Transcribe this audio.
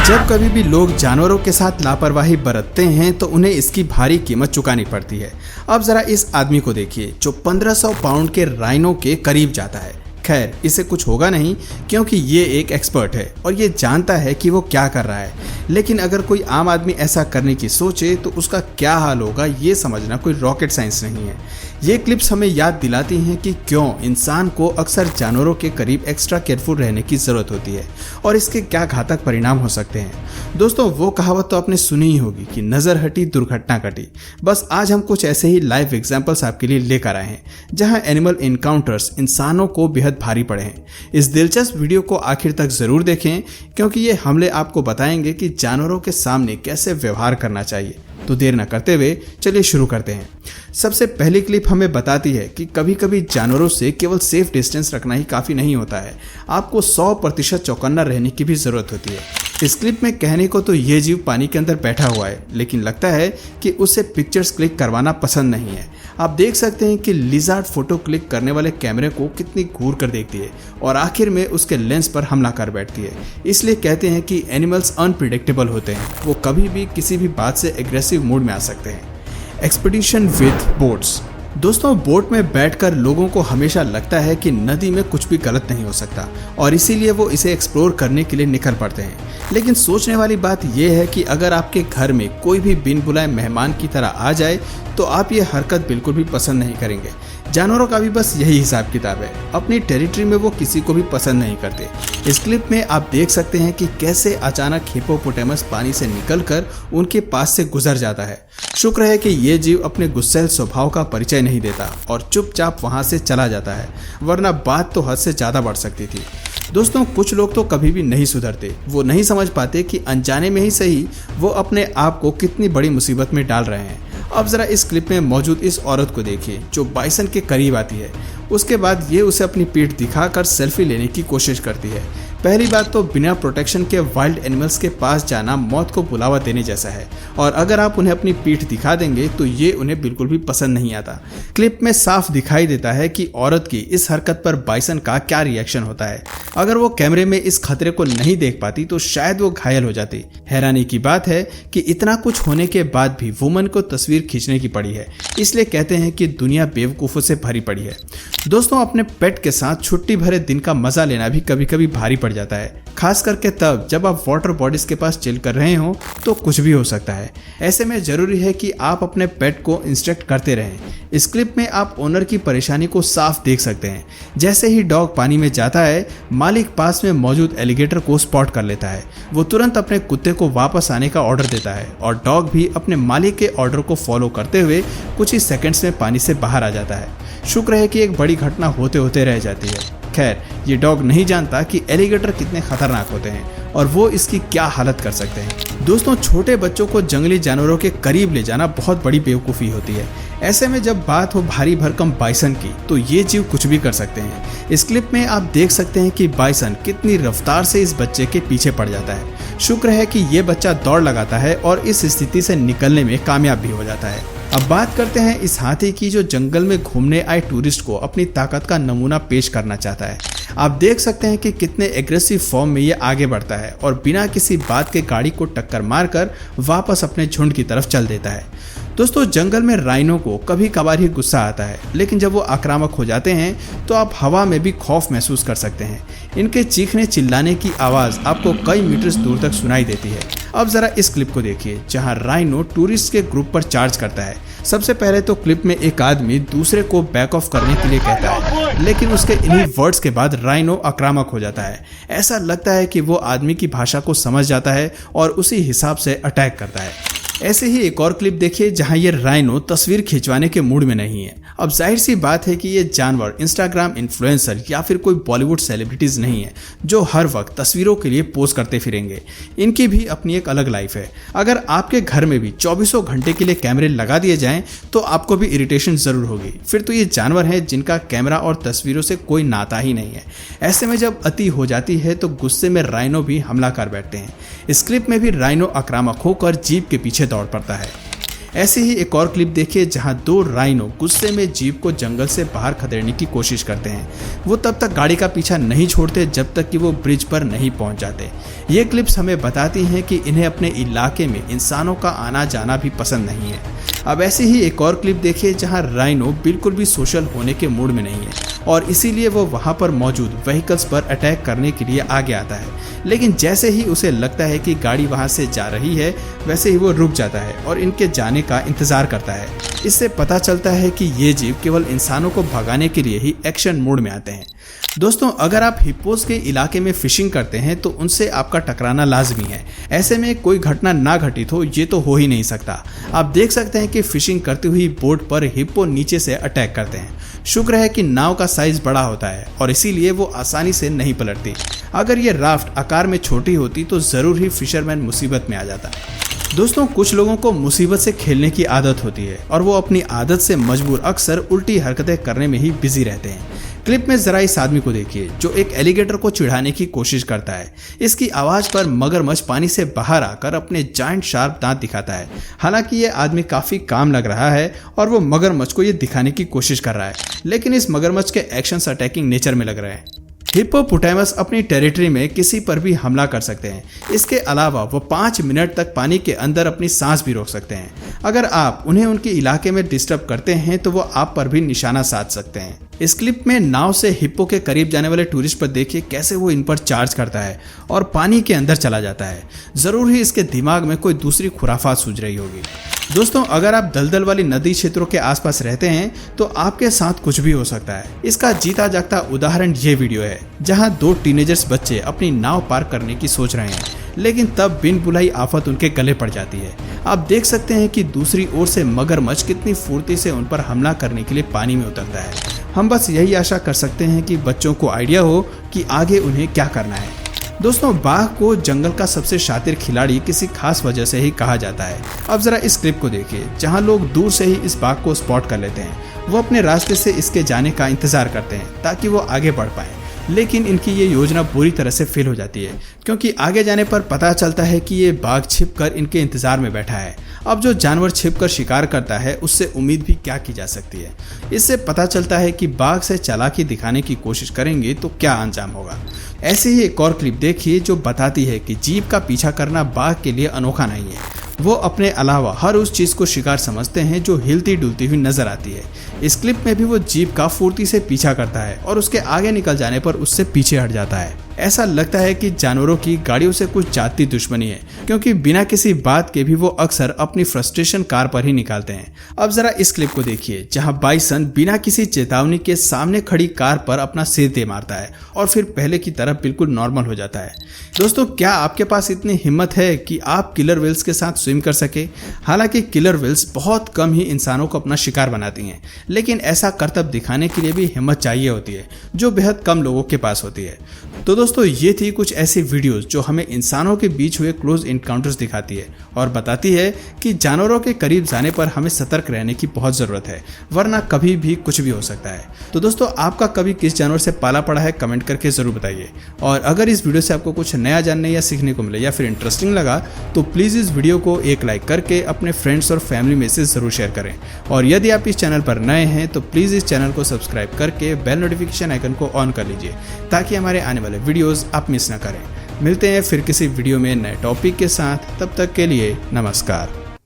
जब कभी भी लोग जानवरों के साथ लापरवाही बरतते हैं तो उन्हें इसकी भारी कीमत चुकानी पड़ती है। अब जरा इस आदमी को देखिए जो 1500 पाउंड के राइनो के करीब जाता है। खैर, इसे कुछ होगा नहीं क्योंकि ये एक एक्सपर्ट है और ये जानता है कि वो क्या कर रहा है। लेकिन अगर कोई आम आदमी ऐसा करने की सोचे तो उसका क्या हाल होगा, ये समझना कोई रॉकेट साइंस नहीं है। ये क्लिप्स हमें याद दिलाती हैं कि क्यों इंसान को अक्सर जानवरों के करीब एक्स्ट्रा केयरफुल रहने की ज़रूरत होती है और इसके क्या घातक परिणाम हो सकते हैं। दोस्तों, वो कहावत तो आपने सुनी ही होगी कि नज़र हटी दुर्घटना घटी। बस आज हम कुछ ऐसे ही लाइव एग्जाम्पल्स आपके लिए लेकर आए हैं जहाँ एनिमल इनकाउंटर्स इंसानों को बेहद भारी पड़े हैं। इस दिलचस्प वीडियो को आखिर तक जरूर देखें क्योंकि ये हमले आपको बताएंगे कि जानवरों के सामने कैसे व्यवहार करना चाहिए। तो देर न करते हुए चलिए शुरू करते हैं। सबसे पहली क्लिप हमें बताती है कि कभी कभी जानवरों से केवल सेफ डिस्टेंस रखना ही काफ़ी नहीं होता है, आपको 100% चौकन्ना रहने की भी ज़रूरत होती है। इस क्लिप में कहने को तो ये जीव पानी के अंदर बैठा हुआ है, लेकिन लगता है कि उसे पिक्चर्स क्लिक करवाना पसंद नहीं है। आप देख सकते हैं कि लिजार्ड फोटो क्लिक करने वाले कैमरे को कितनी घूर कर देखती है और आखिर में उसके लेंस पर हमला कर बैठती है। इसलिए कहते हैं कि एनिमल्स अनप्रिडिक्टेबल होते हैं, वो कभी भी किसी भी बात से एग्रेसिव मूड में आ सकते हैं। Expedition with boats. दोस्तों, बोट में बैठकर लोगों को हमेशा लगता है कि नदी में कुछ भी गलत नहीं हो सकता और इसीलिए वो इसे एक्सप्लोर करने के लिए निकल पड़ते हैं। लेकिन सोचने वाली बात यह है कि अगर आपके घर में कोई भी बिन बुलाए मेहमान की तरह आ जाए तो आप ये हरकत बिल्कुल भी पसंद नहीं करेंगे। जानवरों का भी बस यही हिसाब किताब है, अपनी टेरिटरी में वो किसी को भी पसंद नहीं करते। इस क्लिप में आप देख सकते हैं कि कैसे अचानक हिप्पोपोटेमस पानी से निकलकर उनके पास से गुजर जाता है। शुक्र है कि ये जीव अपने गुस्सैल स्वभाव का परिचय नहीं देता और चुपचाप वहां से चला जाता है, वरना बात तो हद से ज्यादा बढ़ सकती थी। दोस्तों, कुछ लोग तो कभी भी नहीं सुधरते। वो नहीं समझ पाते कि अनजाने में ही सही वो अपने आप को कितनी बड़ी मुसीबत में डाल रहे हैं। अब जरा इस क्लिप में मौजूद इस औरत को देखिए जो बाइसन के करीब आती है। उसके बाद ये उसे अपनी पीठ दिखाकर सेल्फी लेने की कोशिश करती है। पहली बात तो बिना प्रोटेक्शन के वाइल्ड एनिमल्स के पास जाना मौत को बुलावा देने जैसा है और अगर आप उन्हें अपनी पीठ दिखा देंगे तो ये उन्हें बिल्कुल भी पसंद नहीं आता। क्लिप में साफ दिखाई देता है कि औरत की इस हरकत पर बाइसन का क्या रिएक्शन होता है। अगर वो कैमरे में इस खतरे को नहीं देख पाती तो शायद वो घायल हो जाती। हैरानी की बात है कि इतना कुछ होने के बाद भी वुमन को तस्वीर खींचने की पड़ी है। इसलिए कहते हैं कि दुनिया बेवकूफ़ों से भरी पड़ी है। दोस्तों, अपने पेट के साथ छुट्टी भरे दिन का मजा लेना भी कभी कभी भारी पड़ जाता है, खास करके तब जब आप वाटर बॉडीज के पास चिल कर रहे हो तो कुछ भी हो सकता है। ऐसे में जरूरी है कि आप अपने पेट को इंस्ट्रक्ट करते रहें। इस क्लिप में आप ओनर की परेशानी को साफ देख सकते हैं। जैसे ही डॉग पानी में जाता है, मालिक पास में मौजूद एलिगेटर को स्पॉट कर लेता है। वो तुरंत अपने कुत्ते को वापस आने का ऑर्डर देता है और डॉग भी अपने मालिक के ऑर्डर को फॉलो करते हुए कुछ ही सेकंड्स में पानी से बाहर आ जाता है। शुक्र है कि एक बड़ी घटना होते होते रह जाती है। खैर, ये डॉग नहीं जानता कि एलिगेटर कितने खतरनाक होते हैं और वो इसकी क्या हालत कर सकते हैं। दोस्तों, छोटे बच्चों को जंगली जानवरों के करीब ले जाना बहुत बड़ी बेवकूफ़ी होती है। ऐसे में जब बात हो भारी भरकम बाइसन की तो ये जीव कुछ भी कर सकते हैं। इस क्लिप में आप देख सकते हैं कि बाइसन कितनी रफ्तार से इस बच्चे के पीछे पड़ जाता है। शुक्र है कि ये बच्चा दौड़ लगाता है और इस स्थिति से निकलने में कामयाब भी हो जाता है। अब बात करते हैं इस हाथी की जो जंगल में घूमने आए टूरिस्ट को अपनी ताकत का नमूना पेश करना चाहता है। आप देख सकते हैं कि कितने एग्रेसिव फॉर्म में ये आगे बढ़ता है और बिना किसी बात के गाड़ी को टक्कर मारकर वापस अपने झुंड की तरफ चल देता है। दोस्तों, जंगल में राइनो को कभी कभार ही गुस्सा आता है, लेकिन जब वो आक्रामक हो जाते हैं तो आप हवा में भी खौफ महसूस कर सकते हैं। इनके चीखने चिल्लाने की आवाज़ आपको कई मीटर दूर तक सुनाई देती है। अब जरा इस क्लिप को देखिए जहां राइनो टूरिस्ट के ग्रुप पर चार्ज करता है। सबसे पहले तो क्लिप में एक आदमी दूसरे को बैक ऑफ करने के लिए कहता है, लेकिन उसके इन्हीं वर्ड्स के बाद राइनो आक्रामक हो जाता है। ऐसा लगता है कि वो आदमी की भाषा को समझ जाता है और उसी हिसाब से अटैक करता है। ऐसे ही एक और क्लिप देखिए जहां ये राइनो तस्वीर खिंचवाने के मूड में नहीं है। अब जाहिर सी बात है कि ये जानवर इंस्टाग्राम इन्फ्लुएंसर या फिर कोई बॉलीवुड सेलिब्रिटीज नहीं है जो हर वक्त तस्वीरों के लिए पोस्ट करते फिरेंगे। इनकी भी अपनी एक अलग लाइफ है। अगर आपके घर में भी 24 घंटे के लिए कैमरे लगा दिए जाएं तो आपको भी इरिटेशन जरूर होगी। फिर तो ये जानवर हैं जिनका कैमरा और तस्वीरों से कोई नाता ही नहीं है। ऐसे में जब अति हो जाती है तो गुस्से में राइनो भी हमला कर बैठते हैं। इस क्लिप में भी राइनो आक्रामक होकर जीप के पीछे दौड़ पड़ता है। ऐसे ही एक और क्लिप देखिए जहां 2 राइनो गुस्से में जीप को जंगल से बाहर खदेड़ने की कोशिश करते हैं। वो तब तक गाड़ी का पीछा नहीं छोड़ते जब तक कि वो ब्रिज पर नहीं पहुंच जाते। ये क्लिप्स हमें बताती हैं कि इन्हें अपने इलाके में इंसानों का आना जाना भी पसंद नहीं है। अब ऐसे ही एक और क्लिप देखिए जहां राइनो बिल्कुल भी सोशल होने के मूड में नहीं है और इसीलिए वो वहां पर मौजूद व्हीकल्स पर अटैक करने के लिए आगे आता है। लेकिन जैसे ही उसे लगता है कि गाड़ी वहां से जा रही है वैसे ही वो रुक जाता है और इनके जाने का इंतजार करता है। इससे पता चलता है कि ये जीव केवल इंसानों को भगाने के लिए ही एक्शन मोड में आते हैं। दोस्तों, अगर आप हिप्पोस के इलाके में फिशिंग करते हैं तो उनसे आपका टकराना लाजमी है। ऐसे में कोई घटना ना घटित हो ये तो हो ही नहीं सकता। आप देख सकते हैं कि फिशिंग करती हुई बोट पर हिप्पो नीचे से अटैक करते हैं। शुक्र है कि नाव का साइज बड़ा होता है और इसीलिए वो आसानी से नहीं पलटती। अगर ये राफ्ट आकार में छोटी होती तो जरूर ही फिशरमैन मुसीबत में आ जाता। दोस्तों, कुछ लोगों को मुसीबत से खेलने की आदत होती है और वो अपनी आदत से मजबूर अक्सर उल्टी हरकतें करने में ही बिजी रहते हैं। क्लिप में जरा इस आदमी को देखिए जो एक एलिगेटर को चिढ़ाने की कोशिश करता है। इसकी आवाज पर मगरमच्छ पानी से बाहर आकर अपने जायंट शार्प दांत दिखाता है। हालांकि ये आदमी काफी काम लग रहा है और वो मगरमच्छ को ये दिखाने की कोशिश कर रहा है, लेकिन इस मगरमच्छ के एक्शंस अटैकिंग नेचर में लग रहे हैं। हिप्पोपोटामस अपनी टेरिटरी में किसी पर भी हमला कर सकते हैं। इसके अलावा वो 5 मिनट तक पानी के अंदर अपनी सांस भी रोक सकते हैं। अगर आप उन्हें उनके इलाके में डिस्टर्ब करते हैं तो वो आप पर भी निशाना साध सकते हैं। इस क्लिप में नाव से हिप्पो के करीब जाने वाले टूरिस्ट पर देखिए कैसे वो इन पर चार्ज करता है और पानी के अंदर चला जाता है। जरूर ही इसके दिमाग में कोई दूसरी खुराफात सूझ रही होगी। दोस्तों, अगर आप दलदल वाली नदी क्षेत्रों के आसपास रहते हैं तो आपके साथ कुछ भी हो सकता है। इसका जीता जागता उदाहरण ये वीडियो है जहां 2 टीनेजर्स बच्चे अपनी नाव पार करने की सोच रहे हैं, लेकिन तब बिन बुलाई आफत उनके गले पड़ जाती है। आप देख सकते हैं कि दूसरी ओर से मगरमच्छ कितनी फुर्ती से उन पर हमला करने के लिए पानी में उतरता है। हम बस यही आशा कर सकते हैं कि बच्चों को आइडिया हो कि आगे उन्हें क्या करना है। दोस्तों, बाघ को जंगल का सबसे शातिर खिलाड़ी किसी खास वजह से ही कहा जाता है। अब जरा इस क्लिप को देखिए जहां लोग दूर से ही इस बाघ को स्पॉट कर लेते हैं। वो अपने रास्ते से इसके जाने का इंतजार करते हैं ताकि वो आगे बढ़ पाए, लेकिन इनकी ये योजना बुरी तरह से फेल हो जाती है क्योंकि आगे जाने पर पता चलता है कि ये बाघ छिपकर इनके इंतजार में बैठा है। अब जो जानवर छिपकर शिकार करता है उससे उम्मीद भी क्या की जा सकती है। इससे पता चलता है कि बाघ से चालाकी दिखाने की कोशिश करेंगे तो क्या अंजाम होगा। ऐसे ही एक और क्लिप देखिए जो बताती है कि जीप का पीछा करना बाघ के लिए अनोखा नहीं है। वो अपने अलावा हर उस चीज को शिकार समझते हैं जो हिलती डुलती हुई नजर आती है। इस क्लिप में भी वो जीप का फुर्ती से पीछा करता है और उसके आगे निकल जाने पर उससे पीछे हट जाता है। ऐसा लगता है कि जानवरों की गाड़ियों से कुछ जाती दुश्मनी है क्योंकि बिना किसी बात के भी वो अक्सर अपनी फ्रस्ट्रेशन कार पर ही निकालते हैं। अब जरा इस क्लिप को देखिए जहां बाइसन बिना किसी चेतावनी के सामने खड़ी कार पर अपना सिर दे मारता है और फिर पहले की तरह बिल्कुल नॉर्मल हो जाता है। दोस्तों, क्या आपके पास इतनी हिम्मत है कि आप किलर व्हेल्स के साथ स्विम कर सके? हालांकि किलर व्हेल्स बहुत कम ही इंसानों को अपना शिकार बनाती हैं, लेकिन ऐसा करतब दिखाने के लिए भी हिम्मत चाहिए होती है जो बेहद कम लोगों के पास होती है। तो दोस्तों, ये थी कुछ ऐसी वीडियोस जो हमें इंसानों के बीच हुए क्लोज इनकाउंटर्स दिखाती है और बताती है कि जानवरों के करीब जाने पर हमें सतर्क रहने की बहुत जरूरत है, वरना कभी भी कुछ भी हो सकता है। तो दोस्तों, आपका कभी किस जानवर से पाला पड़ा है कमेंट करके जरूर बताइए। और अगर इस वीडियो से आपको कुछ नया जानने या सीखने को मिले या फिर इंटरेस्टिंग लगा तो प्लीज इस वीडियो को एक लाइक करके अपने फ्रेंड्स और फैमिली में से जरूर शेयर करें। और यदि आप इस चैनल पर नए हैं तो प्लीज इस चैनल को सब्सक्राइब करके बेल नोटिफिकेशन आइकन को ऑन कर लीजिए ताकि हमारे आने वाले वीडियोस आप मिस ना करें। मिलते हैं फिर किसी वीडियो में नए टॉपिक के साथ, तब तक के लिए नमस्कार।